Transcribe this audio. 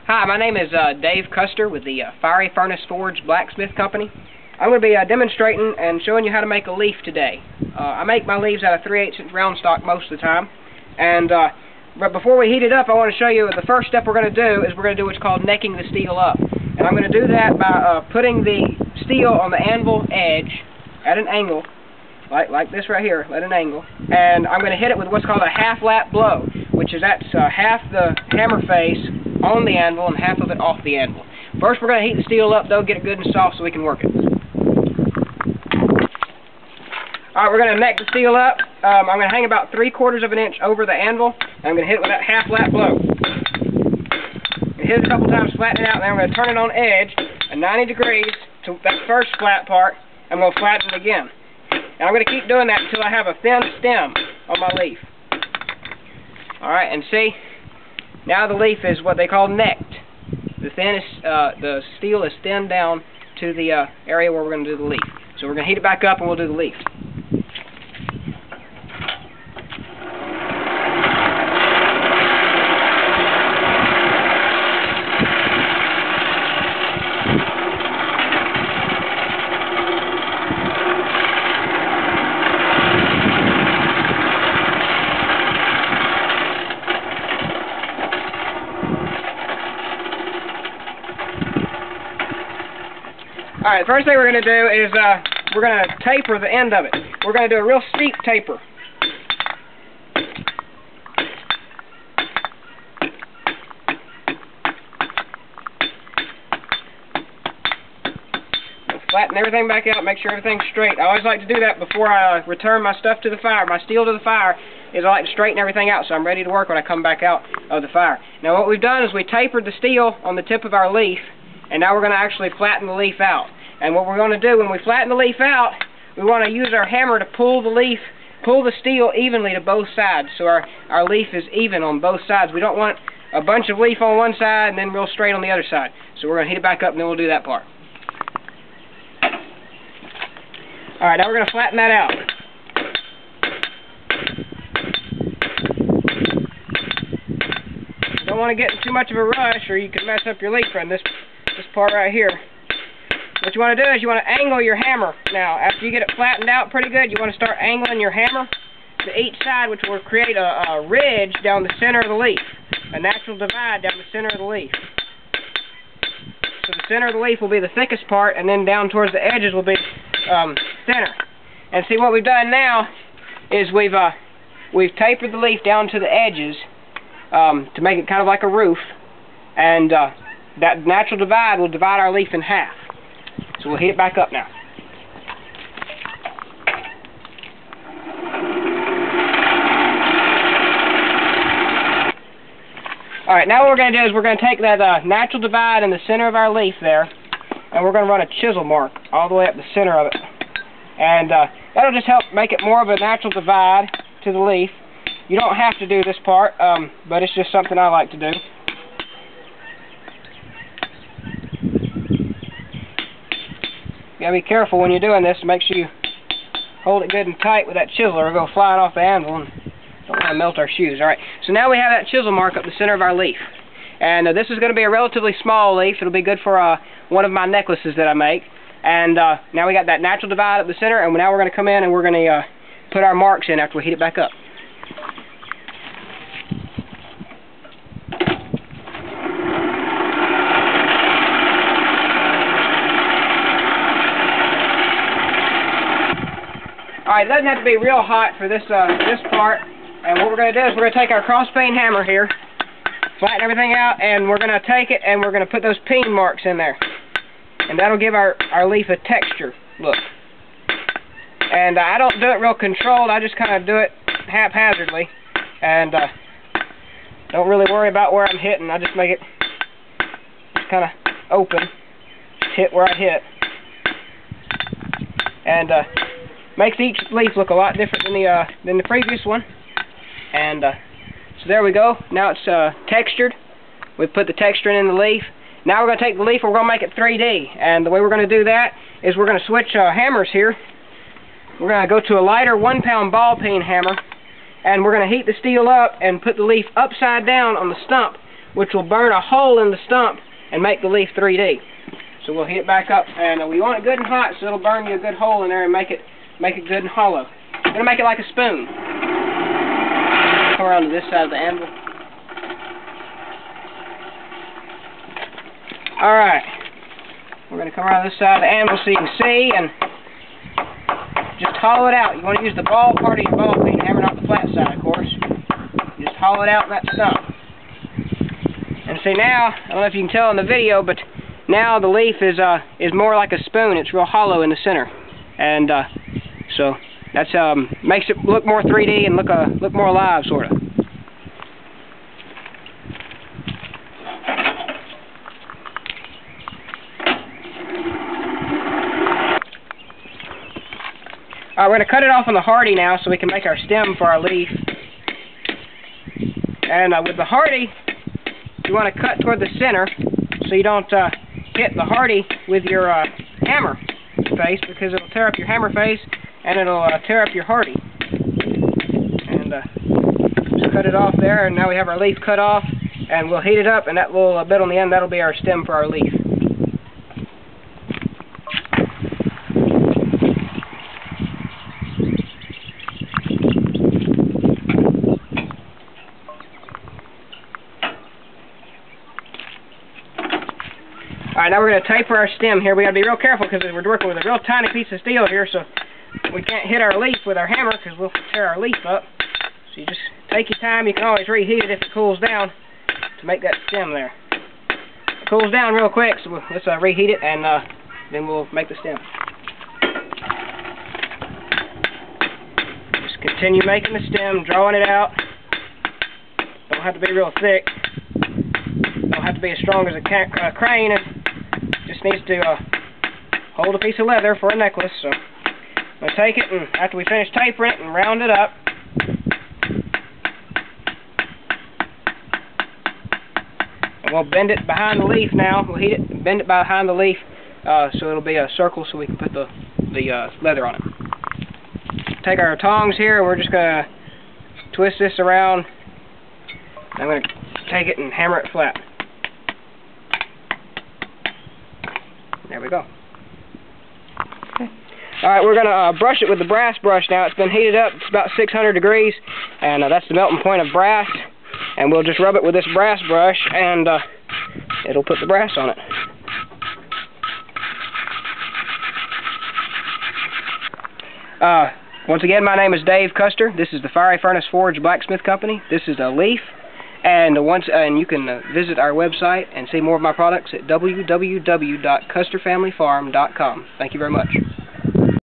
Hi, my name is Dave Custer with the Fiery Furnace Forge Blacksmith Company. I'm going to be demonstrating and showing you how to make a leaf today. I make my leaves out of 3/8" round stock most of the time. And but before we heat it up, I want to show you the first step we're going to do is we're going to do what's called necking the steel up. And I'm going to do that by putting the steel on the anvil edge at an angle, like this right here, at an angle. And I'm going to hit it with what's called a half lap blow, which is that's half the hammer face on the anvil and half of it off the anvil. First we're going to heat the steel up though, get it good and soft so we can work it. Alright, we're going to neck the steel up. I'm going to hang about 3/4 of an inch over the anvil, and I'm going to hit it with that half lap blow. Hit it a couple times, flatten it out, and then I'm going to turn it on edge at 90 degrees to that first flat part. I'm going to flatten it again. And I'm going to keep doing that until I have a thin stem on my leaf. Alright, and see, now the leaf is what they call necked. The steel is thinned down to the area where we're going to do the leaf. So we're going to heat it back up and we'll do the leaf. Alright, the first thing we're going to do is we're going to taper the end of it. We're going to do a real steep taper. We'll flatten everything back out, make sure everything's straight. I always like to do that before I return my stuff to the fire. My steel to the fire is I like to straighten everything out so I'm ready to work when I come back out of the fire. Now what we've done is we tapered the steel on the tip of our leaf, and now we're going to actually flatten the leaf out. And what we're going to do when we flatten the leaf out, we want to use our hammer to pull the steel evenly to both sides, so our leaf is even on both sides. We don't want a bunch of leaf on one side and then real straight on the other side. So we're going to heat it back up and then we'll do that part. Alright, now we're going to flatten that out. You don't want to get in too much of a rush or you can mess up your leaf from this part right here. What you want to do is you want to angle your hammer. Now, after you get it flattened out pretty good, you want to start angling your hammer to each side, which will create a ridge down the center of the leaf, a natural divide down the center of the leaf. So the center of the leaf will be the thickest part, and then down towards the edges will be thinner. And see, what we've done now is we've tapered the leaf down to the edges to make it kind of like a roof, and that natural divide will divide our leaf in half. So we'll heat it back up now. Alright, now what we're going to do is we're going to take that natural divide in the center of our leaf there, and we're going to run a chisel mark all the way up the center of it. And that'll just help make it more of a natural divide to the leaf. You don't have to do this part, but it's just something I like to do. You gotta be careful when you're doing this to make sure you hold it good and tight with that chisel or it'll go flying off the anvil and don't want to melt our shoes. Alright, so now we have that chisel mark up the center of our leaf. And this is going to be a relatively small leaf. It'll be good for one of my necklaces that I make. And now we got that natural divide up the center, and now we're going to come in and we're going to put our marks in after we heat it back up. Alright, it doesn't have to be real hot for this part, and what we're going to do is we're going to take our cross peen hammer here, flatten everything out, and we're going to take it and we're going to put those peen marks in there. And that'll give our leaf a texture look. And I don't do it real controlled, I just kind of do it haphazardly, and don't really worry about where I'm hitting. I just make it kind of open, just hit where I hit. And makes each leaf look a lot different than the previous one. And so there we go. Now it's textured. We've put the texture in the leaf. Now we're going to take the leaf and we're going to make it 3D. And the way we're going to do that is we're going to switch hammers here. We're going to go to a lighter 1-pound ball peen hammer, and we're going to heat the steel up and put the leaf upside down on the stump which will burn a hole in the stump and make the leaf 3D. So we'll heat it back up, and we want it good and hot, so it'll burn you a good hole in there and make it good and hollow. We're gonna make it like a spoon. Come around to this side of the anvil. All right, we're gonna come around this side of the anvil so you can see, and just hollow it out. You want to use the ball part of your ball peen hammer, not the flat side, of course. Just hollow it out in that stump. And see now, I don't know if you can tell in the video, but now the leaf is more like a spoon. It's real hollow in the center, and so that's makes it look more 3D and look more alive, sort of. Alright, we're going to cut it off on the hardy now so we can make our stem for our leaf. And with the hardy, you want to cut toward the center so you don't hit the hardy with your hammer face, because it'll tear up your hammer face and it'll tear up your hardy. And just cut it off there, and now we have our leaf cut off, and we'll heat it up, and that little bit on the end, that'll be our stem for our leaf. Alright, now we're going to taper our stem here. We got to be real careful because we're working with a real tiny piece of steel here, so we can't hit our leaf with our hammer because we'll tear our leaf up. So you just take your time. You can always reheat it if it cools down to make that stem there. It cools down real quick, so let's reheat it, and then we'll make the stem. Just continue making the stem, drawing it out. Don't have to be real thick. Don't have to be as strong as a crane. It just needs to hold a piece of leather for a necklace. So I'm going to take it, and after we finish tapering it, and round it up. And we'll bend it behind the leaf now. We'll heat it and bend it behind the leaf so it'll be a circle so we can put the leather on it. Take our tongs here, and we're just going to twist this around. I'm going to take it and hammer it flat. There we go. Okay. Alright, we're going to brush it with the brass brush now. It's been heated up. It's about 600 degrees, and that's the melting point of brass. And we'll just rub it with this brass brush, and it'll put the brass on it. Once again, my name is Dave Custer. This is the Fiery Furnace Forge Blacksmith Company. This is a leaf. And you can visit our website and see more of my products at www.custerfamilyfarm.com. Thank you very much.